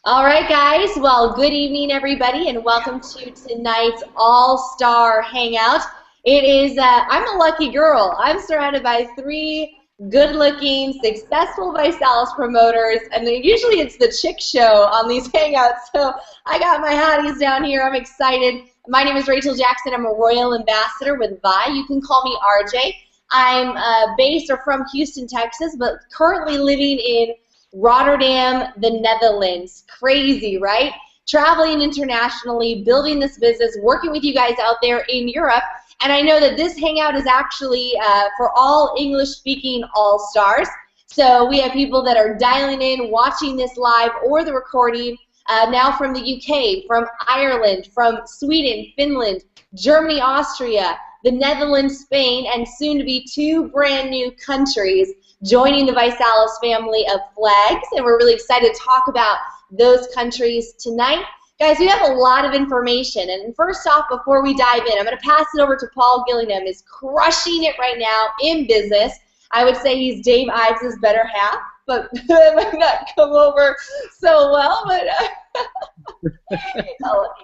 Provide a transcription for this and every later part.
All right, guys. Well, good evening, everybody, and welcome to tonight's All-Star Hangout. I'm a lucky girl. I'm surrounded by three good-looking, successful Visalis promoters, and usually it's the chick show on these Hangouts. So I got my hotties down here. I'm excited. My name is Rachel Jackson. I'm a Royal Ambassador with Vi. You can call me RJ. I'm based or from Houston, Texas, but currently living in Rotterdam, the Netherlands. Crazy, right? Traveling internationally, building this business, working with you guys out there in Europe. And I know that this hangout is actually for all English-speaking all-stars. So we have people that are dialing in, watching this live or the recording now from the UK, from Ireland, from Sweden, Finland, Germany, Austria, the Netherlands, Spain, and soon to be two brand new countries joining the Visalis family of flags, and we're really excited to talk about those countries tonight. Guys, we have a lot of information, and first off, before we dive in, I'm going to pass it over to Paul Gillingham, who's crushing it right now in business. I would say he's Dave Ives' better half, but that might not come over so well, but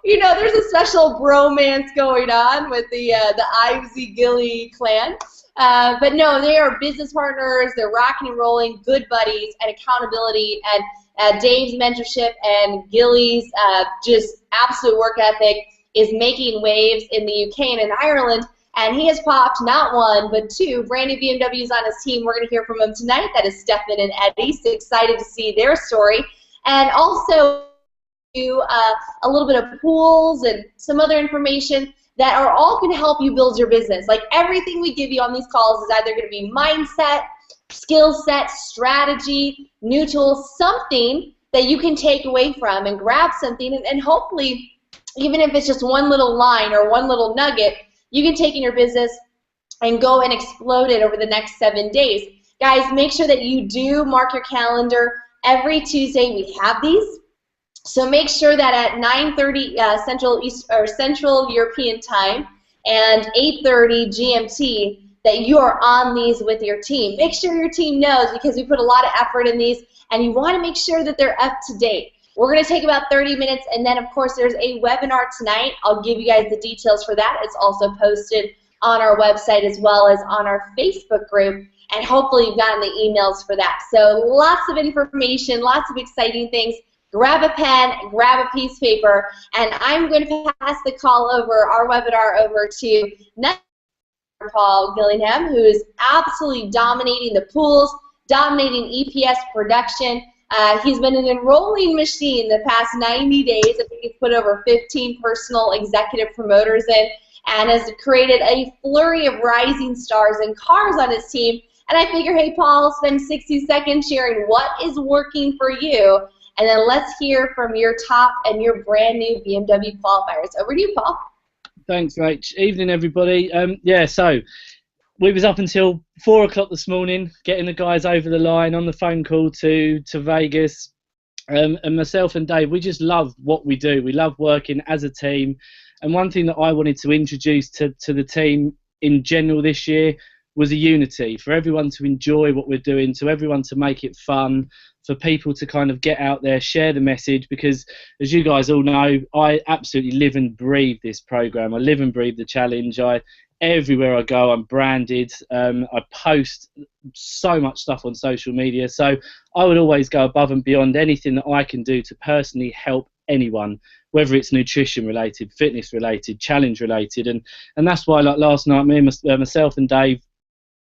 you know, there's a special bromance going on with the Ivesy Gilly clan. But no, they are business partners. They're rocking and rolling, good buddies, and accountability. And Dave's mentorship and Gilly's just absolute work ethic is making waves in the UK and in Ireland. And he has popped not one, but two brand new BMWs on his team. We're going to hear from him tonight. That is Stefan and Eddie. So excited to see their story. And also a little bit of pools and some other information that are all going to help you build your business. Like everything we give you on these calls is either going to be mindset, skill set, strategy, new tools, something that you can take away from and grab something, and hopefully, even if it's just one little line or one little nugget, you can take in your business and go and explode it over the next 7 days. Guys, make sure that you do mark your calendar. Every Tuesday we have these. So make sure that at 9:30 Central European Time and 8:30 GMT that you are on these with your team. Make sure your team knows, because we put a lot of effort in these, and you want to make sure that they're up to date. We're going to take about 30 minutes, and then, of course, there's a webinar tonight. I'll give you guys the details for that. It's also posted on our website as well as on our Facebook group, and hopefully you've gotten the emails for that. So lots of information, lots of exciting things. Grab a pen, grab a piece of paper, and I'm going to pass the call over, our webinar over to Paul Gillingham, who is absolutely dominating the pools, dominating EPS production. He's been an enrolling machine the past 90 days. I think he's put over 15 personal executive promoters in and has created a flurry of rising stars and cars on his team. And I figure, hey, Paul, spend 60 seconds sharing what is working for you, and then let's hear from your top and your brand new BMW qualifiers. Over to you, Paul. Thanks, Rach. Evening, everybody. Yeah, so we was up until 4 o'clock this morning, getting the guys over the line on the phone call to Vegas. And myself and Dave, we just love what we do. We love working as a team. And one thing that I wanted to introduce to the team in general this year was a unity, for everyone to enjoy what we're doing, to everyone to make it fun, for people to kind of get out there, share the message, because as you guys all know, I absolutely live and breathe this program. I live and breathe the challenge. Everywhere I go, I'm branded. I post so much stuff on social media, so I would always go above and beyond anything that I can do to personally help anyone, whether it's nutrition related, fitness related, challenge related, and that's why, like last night, me and myself and Dave,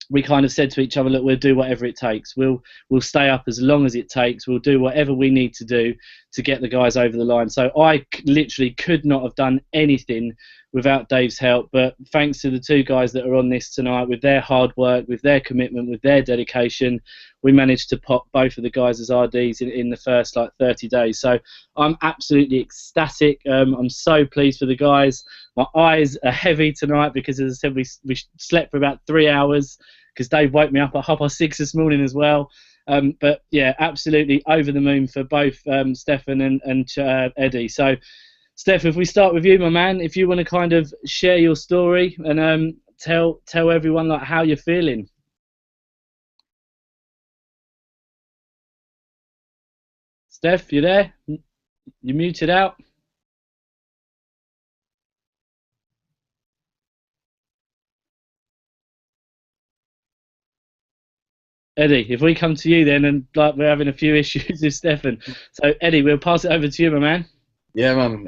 we kind of said to each other, look, we'll do whatever it takes. We'll stay up as long as it takes. We'll do whatever we need to do to get the guys over the line. So I literally could not have done anything without Dave's help, but thanks to the two guys that are on this tonight, with their hard work, with their commitment, with their dedication, we managed to pop both of the guys as RDs in the first 30 days. So I'm absolutely ecstatic. I'm so pleased for the guys. My eyes are heavy tonight because, as I said, we slept for about 3 hours, because Dave woke me up at 6:30 this morning as well. But yeah, absolutely over the moon for both Stefan and Eddie. So Steph, if we start with you, my man, if you want to kind of share your story and tell everyone how you're feeling. Steph, you there? You muted out. Eddie, if we come to you then, and like we're having a few issues with Stefan, so Eddie, we'll pass it over to you, my man. Yeah, man.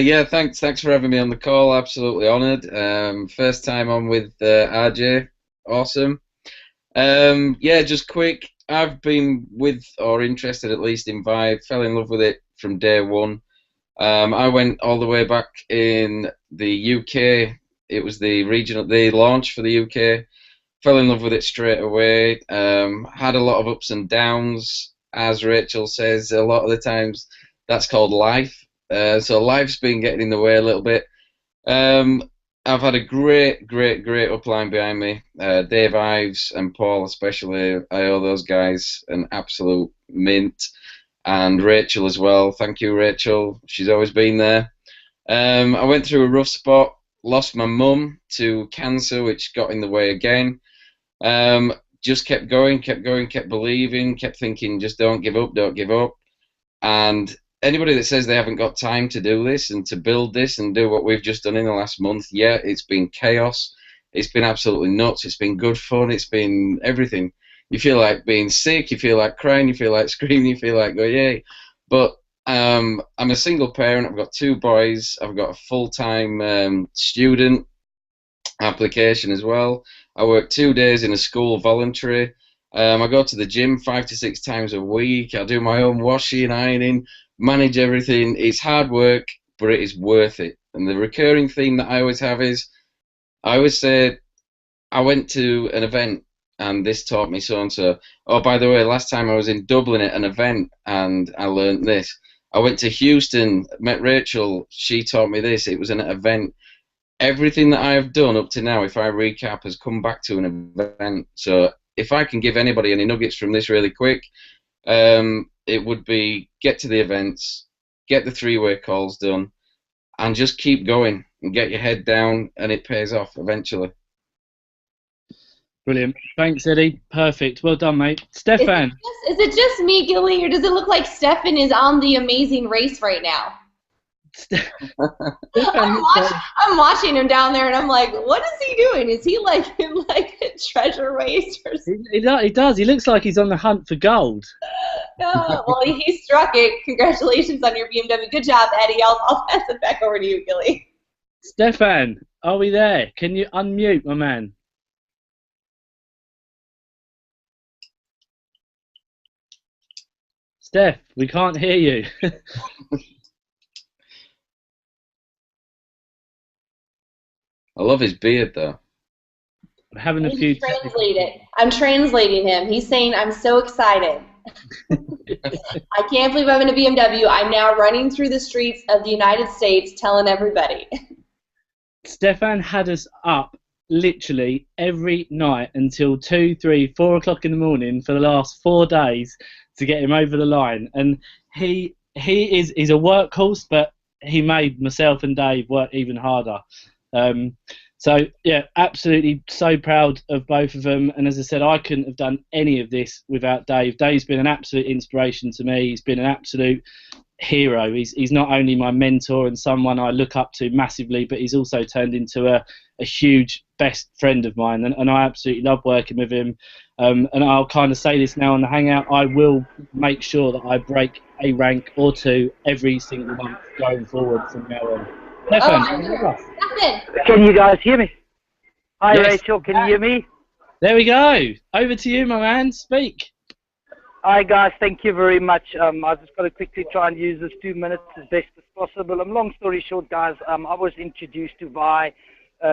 Yeah, thanks for having me on the call. Absolutely honoured. First time on with RJ. Awesome. Yeah, just quick. I've been with or interested at least in Vive. Fell in love with it from day one. I went all the way back in the UK. It was the launch for the UK. Fell in love with it straight away. Had a lot of ups and downs, as Rachel says. A lot of the times, that's called life. So life's been getting in the way a little bit. I've had a great upline behind me. Dave Ives and Paul especially. I owe those guys an absolute mint. And Rachel as well. Thank you, Rachel. She's always been there. I went through a rough spot. Lost my mum to cancer, which got in the way again. Just kept going, kept believing, kept thinking, just don't give up, don't give up. And anybody that says they haven't got time to do this and to build this and do what we've just done in the last month, yeah, it's been chaos. It's been absolutely nuts. It's been good fun. It's been everything. You feel like being sick. You feel like crying. You feel like screaming. You feel like, go, yay. But I'm a single parent. I've got 2 boys. I've got a full-time student application as well. I work 2 days in a school voluntary. I go to the gym 5 to 6 times a week. I do my own washing, ironing, manage everything. It's hard work, but it is worth it. And the recurring theme that I always have is, I always say, I went to an event and this taught me so and so. Oh, by the way, last time I was in Dublin at an event and I learned this. I went to Houston, met Rachel. She taught me this. It was an event. Everything that I have done up to now, if I recap, has come back to an event. So if I can give anybody any nuggets from this really quick, it would be get to the events, get the 3-way calls done, and just keep going and get your head down, and it pays off eventually. Brilliant. Thanks, Eddie. Perfect. Well done, mate. Stefan. Is it just me, Gilly, or does it look like Stefan is on The Amazing Race right now? I'm watching him down there, and I'm like, what is he doing? Is he like in like a treasure race or something? He does. He looks like he's on the hunt for gold. No, well, he struck it. Congratulations on your BMW. Good job, Eddie. I'll pass it back over to you, Gilly. Stefan, are we there? Can you unmute, my man? Steph, we can't hear you. I love his beard, though. I'm having a few. I'm translating him. He's saying, I'm so excited. I can't believe I'm in a BMW. I'm now running through the streets of the United States telling everybody. Stefan had us up literally every night until 2, 3, 4 o'clock in the morning for the last 4 days to get him over the line. And he's a workhorse, but he made myself and Dave work even harder. So yeah, absolutely so proud of both of them. And as I said, I couldn't have done any of this without Dave. Dave's been an absolute inspiration to me. He's been an absolute hero. He's not only my mentor and someone I look up to massively, but he's also turned into a huge best friend of mine. And I absolutely love working with him. And I'll kind of say this now on the Hangout, I will make sure that I break a rank or 2 every single month going forward from now on. Can you guys hear me? Hi, yes. Rachel, can you hear me? There we go. Over to you, my man. Speak. Hi, guys. Thank you very much. I've just got to quickly try and use this 2 minutes as best as possible. Long story short, guys, I was introduced to Vi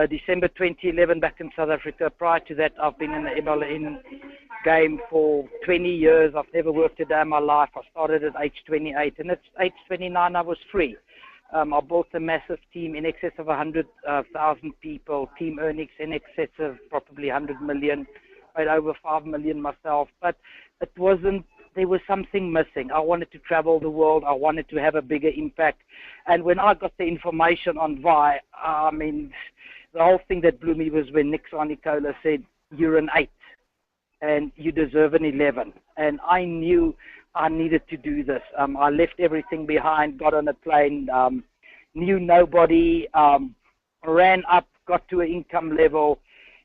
December 2011 back in South Africa. Prior to that, I've been in the MLN game for 20 years. I've never worked a day in my life. I started at age 28, and at age 29, I was free. I built a massive team in excess of 100,000 people, team earnings in excess of probably 100 million, made over 5 million myself. But it wasn't, there was something missing. I wanted to travel the world. I wanted to have a bigger impact. And when I got the information on Vi, I mean, the whole thing that blew me was when Nick Nicola said, you're an 8 and you deserve an 11. And I knew I needed to do this. I left everything behind, got on a plane, knew nobody, ran up, got to an income level,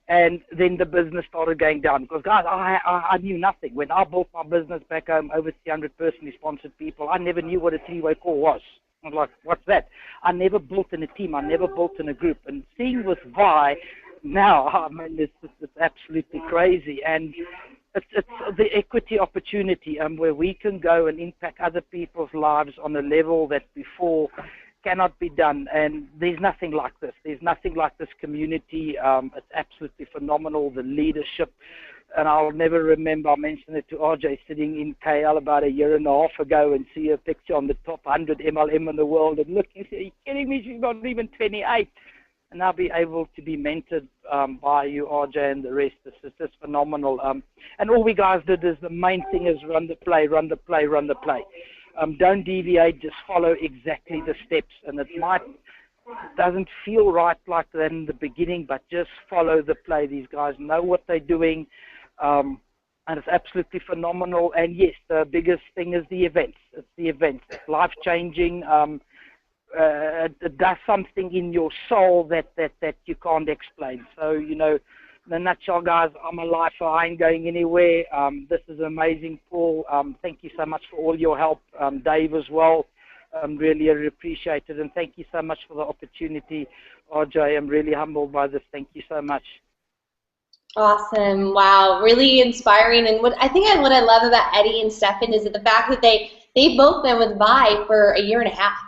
and then the business started going down. Because, guys, I knew nothing. When I built my business back home, over 300 personally sponsored people, I never knew what a three-way call was. I was like, what's that? I never built in a team. I never built in a group. And seeing with Vi now, I mean, it's absolutely crazy. And it's the equity opportunity where we can go and impact other people's lives on a level that before cannot be done. And there's nothing like this. There's nothing like this community. It's absolutely phenomenal, the leadership. And I'll never remember, I mentioned it to RJ, sitting in KL about a year and a half ago and see a picture on the top 100 MLM in the world and look and say, are you kidding me? She's not even 28. And I'll be able to be mentored by you, RJ, and the rest. This is just phenomenal. And all we guys did is the main thing is run the play, run the play, run the play. Don't deviate, just follow exactly the steps. And it doesn't feel right like that in the beginning, but just follow the play. These guys know what they're doing. And it's absolutely phenomenal. And yes, the biggest thing is the events. It's the events. It's life-changing. It does something in your soul that you can't explain. So, you know, in a nutshell, guys, I'm a lifer. I ain't going anywhere. This is amazing, Paul. Thank you so much for all your help. Dave as well. Really appreciate it. And thank you so much for the opportunity, RJ. I'm really humbled by this. Thank you so much. Awesome. Wow. Really inspiring. And what I love about Eddie and Stefan is that the fact that they've both been with Vi for a year and a half.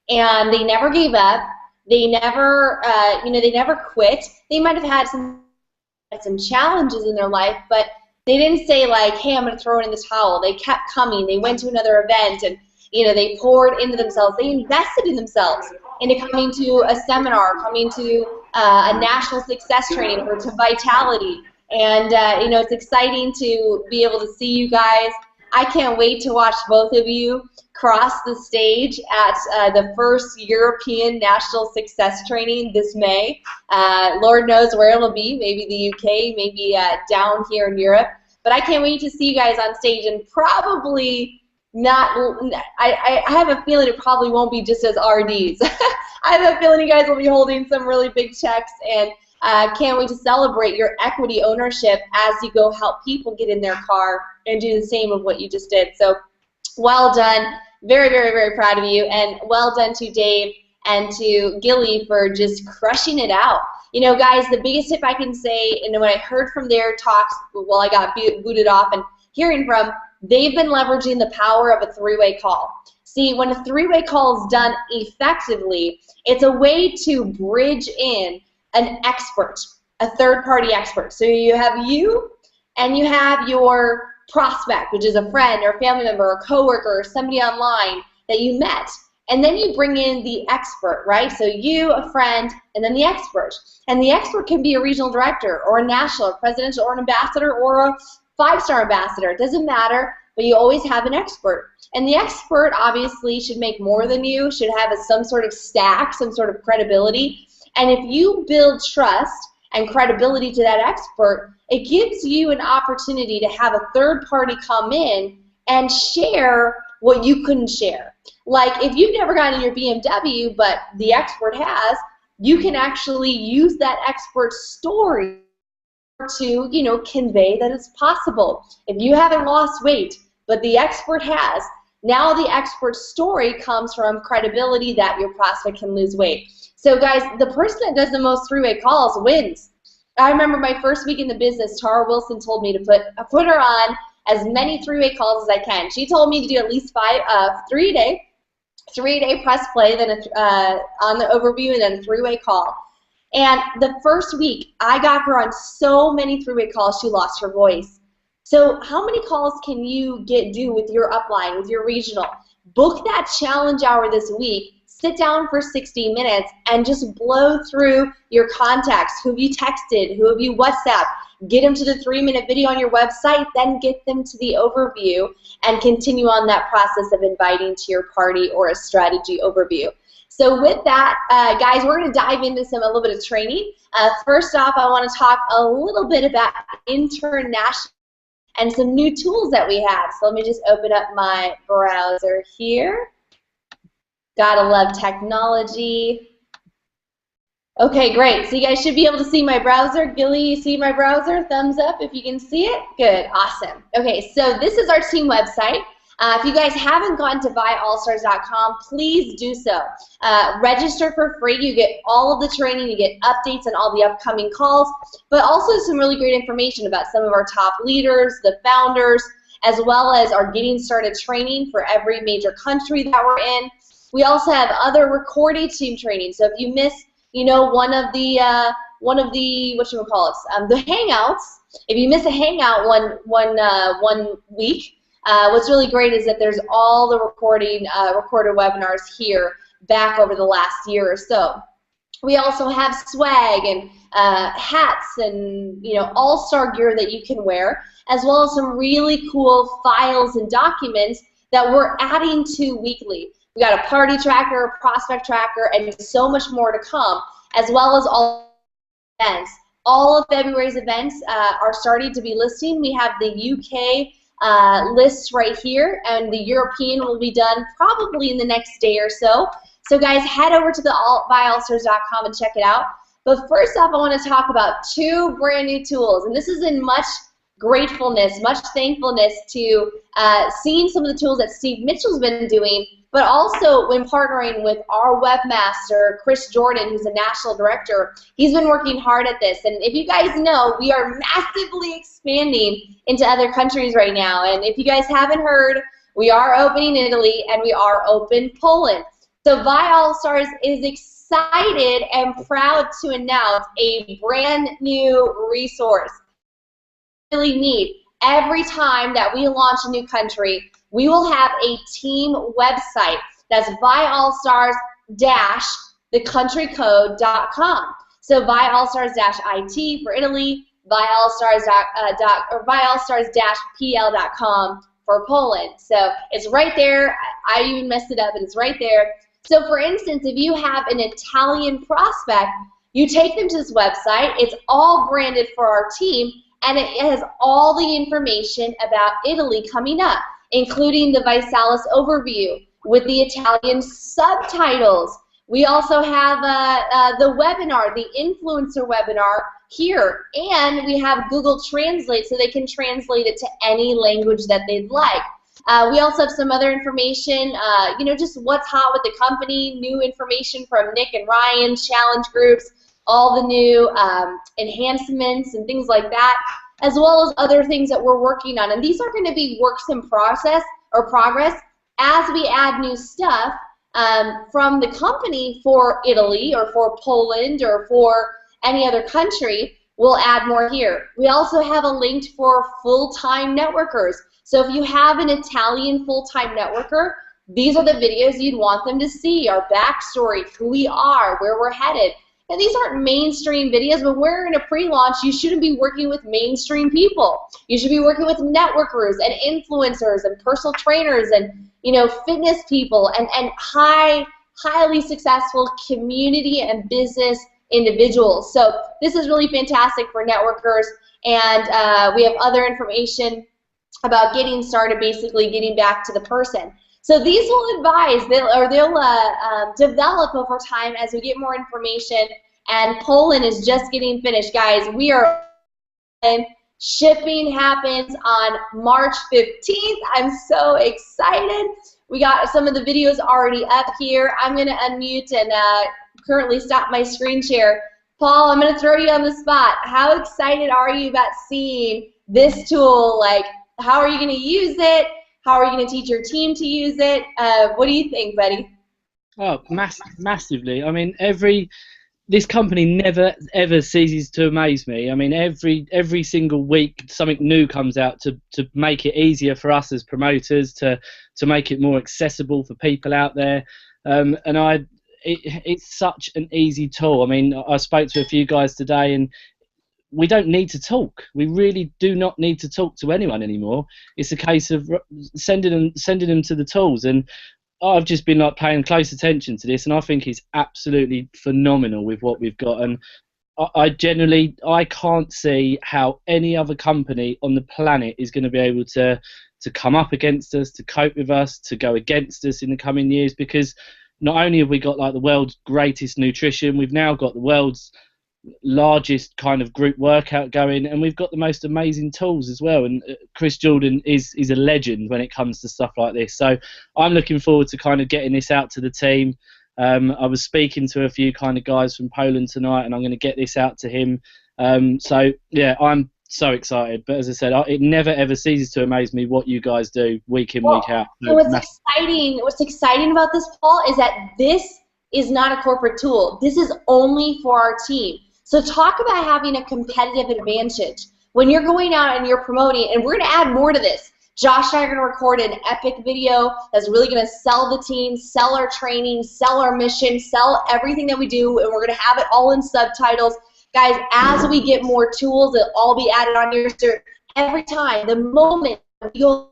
And they never gave up. They never, they never quit. They might have had some challenges in their life, but they didn't say like, hey, I'm going to throw it in the towel. They kept coming. They went to another event, and they poured into themselves. They invested in themselves into coming to a seminar, coming to a national success training to Vitality. And it's exciting to be able to see you guys. I can't wait to watch both of you cross the stage at the first European National Success Training this May. Lord knows where it'll be, maybe the UK, maybe down here in Europe. But I can't wait to see you guys on stage, and probably not, I have a feeling it probably won't be just as RDs. I have a feeling you guys will be holding some really big checks, and can't wait to celebrate your equity ownership as you go help people get in their car and do the same of what you just did. So well done. Very, very, very proud of you. And well done to Dave and to Gilly for just crushing it out. Guys, the biggest tip I can say, and what I heard from their talks while I got booted off and hearing from, they've been leveraging the power of a three-way call. See, when a three-way call is done effectively, it's a way to bridge in an expert, a third-party expert. So you have you, and you have your prospect, which is a friend or a family member or a coworker or somebody online that you met. And then you bring in the expert, right? So you, a friend, and then the expert. And the expert can be a regional director or a national or presidential or an ambassador or a five-star ambassador. It doesn't matter, but you always have an expert. And the expert obviously should make more than you, should have some sort of stack, some sort of credibility. And if you build trust and credibility to that expert, it gives you an opportunity to have a third party come in and share what you couldn't share. Like if you've never gotten your BMW, but the expert has, you can actually use that expert's story to, convey that it's possible. If you haven't lost weight, but the expert has, now the expert's story comes from credibility that your prospect can lose weight. So guys, the person that does the most three-way calls wins. I remember my first week in the business, Tara Wilson told me to put her on as many three-way calls as I can. She told me to do at least three a day press play, then on the overview, and then a three-way call. And the first week, I got her on so many three-way calls, she lost her voice. So how many calls can you do with your upline, with your regional? Book that challenge hour this week. Sit down for 60 minutes and just blow through your contacts. Who have you texted? Who have you WhatsApped? Get them to the 3-minute video on your website, then get them to the overview and continue on that process of inviting to your party or a strategy overview. So with that, guys, we're going to dive into a little bit of training. First off, I want to talk a little bit about international and some new tools that we have. So let me just open up my browser here. Gotta love technology. Okay, great. So you guys should be able to see my browser. Gilly, you see my browser? Thumbs up if you can see it. Good, awesome. Okay, so this is our team website. If you guys haven't gone to buyallstars.com, please do so. Register for free. You get all of the training. You get updates on all the upcoming calls, but also some really great information about some of our top leaders, the founders, as well as our getting started training for every major country that we're in. We also have other recorded team training. So if you miss, you know, one of the the hangouts. If you miss a hangout one week, what's really great is that there's all the recorded webinars here back over the last year or so. We also have swag and hats and, you know, all-star gear that you can wear, as well as some really cool files and documents that we're adding to weekly. We got a party tracker, a prospect tracker, and so much more to come, as well as all events. All of February's events are starting to be listing. We have the UK list right here, and the European will be done probably in the next day or so. So guys, head over to the buyallstars.com and check it out. But first off, I want to talk about two brand new tools, and this is in much gratefulness, much thankfulness to seeing some of the tools that Steve Mitchell's been doing, but also when partnering with our webmaster, Chris Jordan, who's a national director. He's been working hard at this, and if you guys know, we are massively expanding into other countries right now, and if you guys haven't heard, we are opening Italy and we are open Poland. So Buy All Stars is excited and proud to announce a brand new resource. Really neat. Every time that we launch a new country, we will have a team website that's buyallstars-thecountrycode.com. So buyallstars-IT for Italy, buyallstars-pl.com for Poland. So it's right there. I even messed it up, and it's right there. So for instance, if you have an Italian prospect, you take them to this website. It's all branded for our team, and it has all the information about Italy coming up, including the Visalis overview with the Italian subtitles. We also have the webinar, the influencer webinar here, and we have Google Translate so they can translate it to any language that they'd like. We also have some other information, you know, just what's hot with the company, new information from Nick and Ryan, challenge groups, all the new enhancements and things like that, as well as other things that we're working on. And these are going to be works in progress as we add new stuff from the company for Italy or for Poland or for any other country. We'll add more here. We also have a link for full-time networkers. So if you have an Italian full-time networker, these are the videos you'd want them to see, our backstory, who we are, where we're headed. And these aren't mainstream videos. When we're in a pre-launch, you shouldn't be working with mainstream people. You should be working with networkers and influencers and personal trainers and, you know, fitness people and highly successful community and business individuals. So this is really fantastic for networkers, and we have other information about getting started, basically getting back to the person. So these will advise, they'll develop over time as we get more information, and Poland is just getting finished. Guys, we are in. Shipping happens on March 15th. I'm so excited. We got some of the videos already up here. I'm going to unmute and currently stop my screen share. Paul, I'm going to throw you on the spot. How excited are you about seeing this tool? Like, how are you going to use it? How are you going to teach your team to use it? What do you think, buddy? Oh, massively. I mean, this company never ever ceases to amaze me. I mean, every single week something new comes out to make it easier for us as promoters, to make it more accessible for people out there. It's such an easy tool. I mean, I spoke to a few guys today, and we don't need to talk. We really do not need to talk to anyone anymore. It's a case of sending them to the tools, and I've just been like paying close attention to this, and I think it's absolutely phenomenal with what we've got. And I generally, I can't see how any other company on the planet is going to be able to come up against us, to cope with us, to go against us in the coming years, because not only have we got like the world's greatest nutrition, we've now got the world's largest kind of group workout going, and we've got the most amazing tools as well. And Chris Jordan is a legend when it comes to stuff like this. So I'm looking forward to kind of getting this out to the team. I was speaking to a few kind of guys from Poland tonight, and I'm going to get this out to him. So yeah, I'm so excited. But as I said, it never ever ceases to amaze me what you guys do week in, week out. So what's exciting about this, Paul, is that this is not a corporate tool. This is only for our team. So talk about having a competitive advantage. When you're going out and you're promoting, and we're going to add more to this. Josh and I are going to record an epic video that's really going to sell the team, sell our training, sell our mission, sell everything that we do, and we're going to have it all in subtitles. Guys, as we get more tools, it'll all be added on your shirt. Every time, the moment you're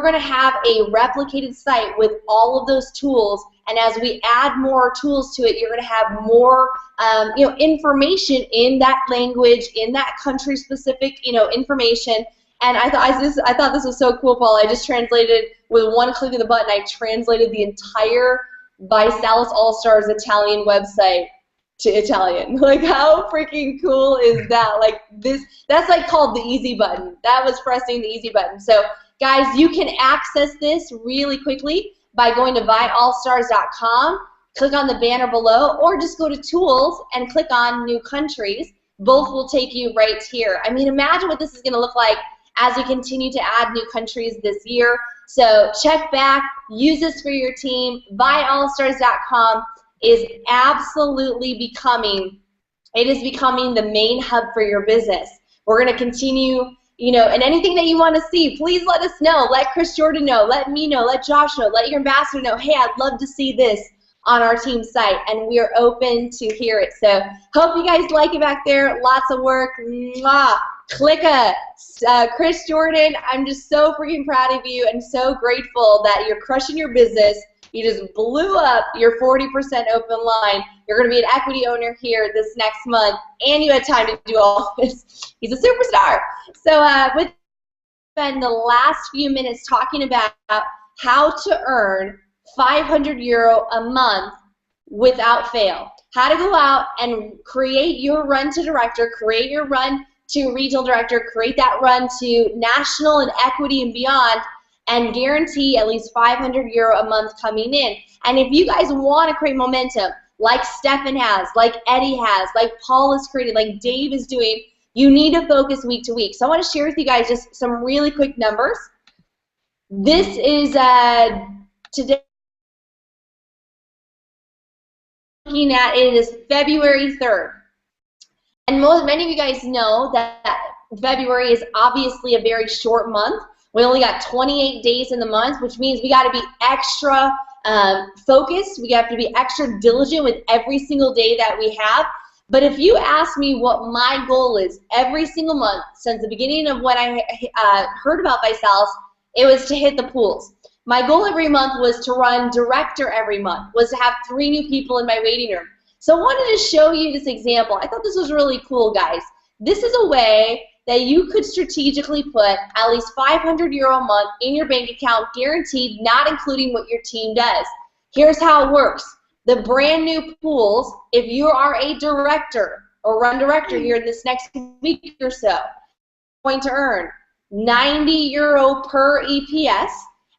going to have a replicated site with all of those tools, and as we add more tools to it, you're going to have more information in that language, in that country-specific information. And I thought this was so cool, Paul. I just translated, with one click of the button, I translated the entire Visalis All-Stars Italian website to Italian. Like, how freaking cool is that? Like, that's like called the easy button. That was pressing the easy button. So, guys, you can access this really quickly by going to viallstars.com, click on the banner below, or just go to Tools and click on New Countries. Both will take you right here. I mean, imagine what this is going to look like as we continue to add new countries this year. So check back, use this for your team. viallstars.com is absolutely becoming the main hub for your business. We're going to continue, and anything that you want to see, please let us know. Let Chris Jordan know. Let me know. Let Josh know. Let your ambassador know. Hey, I'd love to see this on our team site, and we are open to hear it. So hope you guys like it back there. Lots of work. Mwah. Clicka. Chris Jordan, I'm just so freaking proud of you and so grateful that you're crushing your business. You just blew up your 40% open line. You're going to be an equity owner here this next month, and you had time to do all this. He's a superstar. So with spend the last few minutes talking about how to earn €500 a month without fail. How to go out and create your run to director, create your run to regional director, create that run to national and equity and beyond, and guarantee at least €500 a month coming in. And if you guys want to create momentum, like Stefan has, like Eddie has, like Paul is creating, like Dave is doing, you need to focus week to week. So I want to share with you guys just some really quick numbers. This is today. Looking at it is February 3rd. And many of you guys know that February is obviously a very short month. We only got 28 days in the month, which means we got to be extra focused. We have to be extra diligent with every single day that we have. But if you ask me what my goal is every single month since the beginning of when I heard about Visalis, it was to hit the pools. My goal every month was to run director every month, was to have 3 new people in my waiting room. So I wanted to show you this example. I thought this was really cool, guys. This is a way that you could strategically put at least €500 a month in your bank account, guaranteed, not including what your team does. Here's how it works. The brand new pools, if you are a director or run director here in this next week or so, you're going to earn €90 per EPS.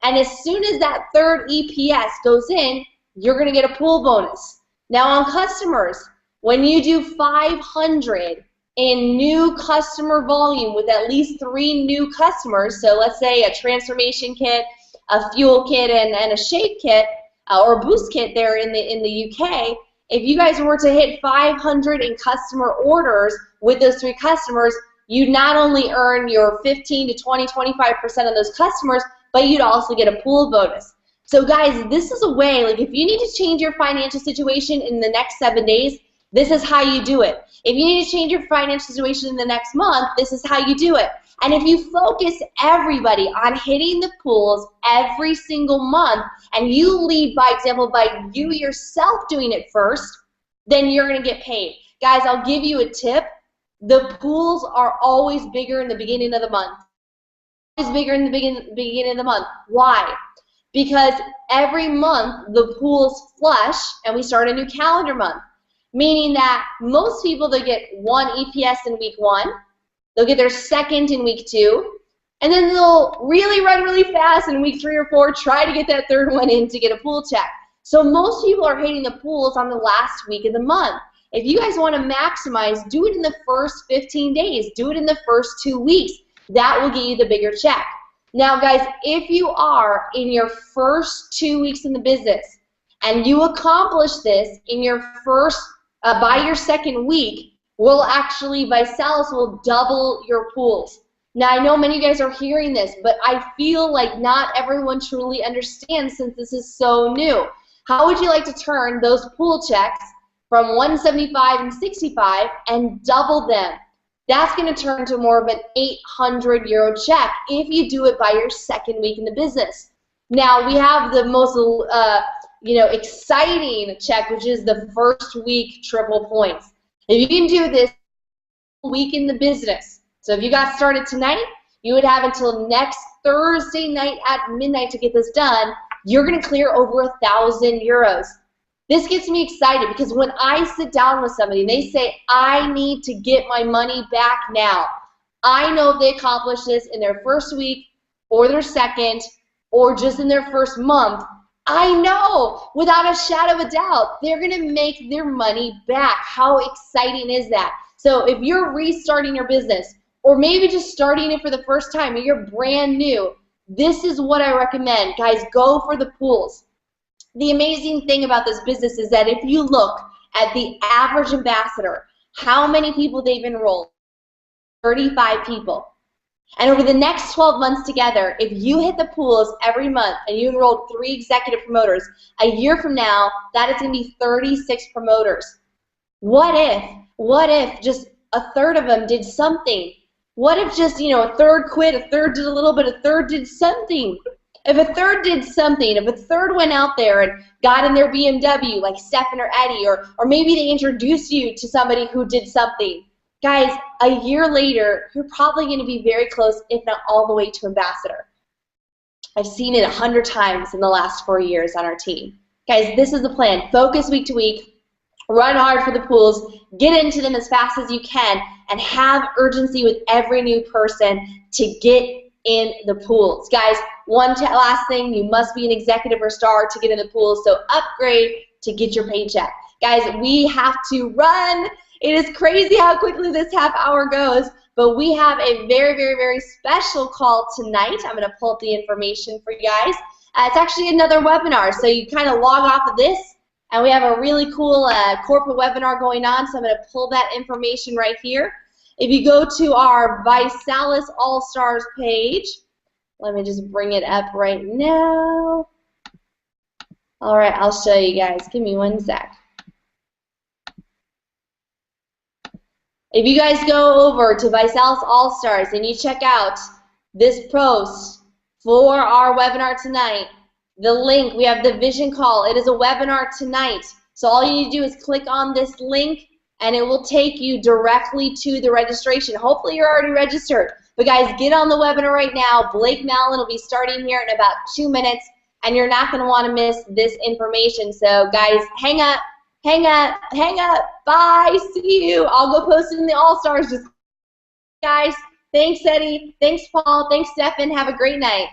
And as soon as that third EPS goes in, you're going to get a pool bonus. Now on customers, when you do 500 in new customer volume with at least 3 new customers, so let's say a transformation kit, a fuel kit, and a shape kit, or a boost kit there in the UK, if you guys were to hit 500 in customer orders with those 3 customers, you'd not only earn your 15 to 20, 25% of those customers, but you'd also get a pool bonus. So guys, this is a way, like if you need to change your financial situation in the next 7 days, this is how you do it. If you need to change your financial situation in the next month, this is how you do it. And if you focus everybody on hitting the pools every single month, and you lead by example by you yourself doing it first, then you're going to get paid. Guys, I'll give you a tip. The pools are always bigger in the beginning of the month. Always bigger in the beginning of the month. Why? Because every month the pools flush and we start a new calendar month. Meaning that most people, they get one EPS in week 1, they'll get their second in week 2, and then they'll really run really fast in week 3 or 4, try to get that third one in to get a pool check. So most people are hitting the pools on the last week of the month. If you guys want to maximize, do it in the first 15 days. Do it in the first 2 weeks. That will get you the bigger check. Now, guys, if you are in your first 2 weeks in the business and you accomplish this in your first by your second week, will actually, ViSalus will double your pools. Now, I know many of you guys are hearing this, but I feel like not everyone truly understands since this is so new. How would you like to turn those pool checks from 175 and 65 and double them? That's going to turn to more of an 800 euro check if you do it by your second week in the business. Now, we have the most exciting check, which is the first week triple points. If you can do this week in the business, so if you got started tonight, you would have until next Thursday night at midnight to get this done. You're going to clear over 1,000 euros. This gets me excited because when I sit down with somebody and they say, I need to get my money back now, I know if they accomplish this in their first week or their second or just in their first month, I know without a shadow of a doubt they're going to make their money back. How exciting is that? So if you're restarting your business or maybe just starting it for the first time or you're brand new, this is what I recommend. Guys, go for the pools. The amazing thing about this business is that if you look at the average ambassador, how many people they've enrolled, 35 people. And over the next 12 months together, if you hit the pools every month and you enrolled 3 executive promoters, a year from now, that is going to be 36 promoters. What if just a third of them did something? What if just, a third quit, a third did a little bit, a third did something? If a third did something, if a third went out there and got in their BMW like Stefan or Eddie, or maybe they introduced you to somebody who did something, guys, a year later, you're probably going to be very close, if not all the way to ambassador. I've seen it 100 times in the last 4 years on our team. Guys, this is the plan. Focus week to week. Run hard for the pools. Get into them as fast as you can, and have urgency with every new person to get in the pools. Guys, last thing, you must be an executive or star to get in the pools, so upgrade to get your paycheck. Guys, we have to run. It is crazy how quickly this half hour goes, but we have a very, very, very special call tonight. I'm going to pull up the information for you guys. It's actually another webinar, so you kind of log off of this, and we have a really cool corporate webinar going on, so I'm going to pull that information right here. If you go to our ViSalus All-Stars page, let me just bring it up right now. All right, I'll show you guys. Give me one sec. If you guys go over to ViSalus All-Stars and you check out this post for our webinar tonight, the link, we have the vision call. It is a webinar tonight. So all you need to do is click on this link, and it will take you directly to the registration. Hopefully you're already registered. But guys, get on the webinar right now. Blake Mallon will be starting here in about 2 minutes, and you're not going to want to miss this information. So guys, hang up, hang up, hang up. Bye. See you. I'll go post it in the All-Stars. Just guys, thanks, Eddie. Thanks, Paul. Thanks, Stefan. Have a great night.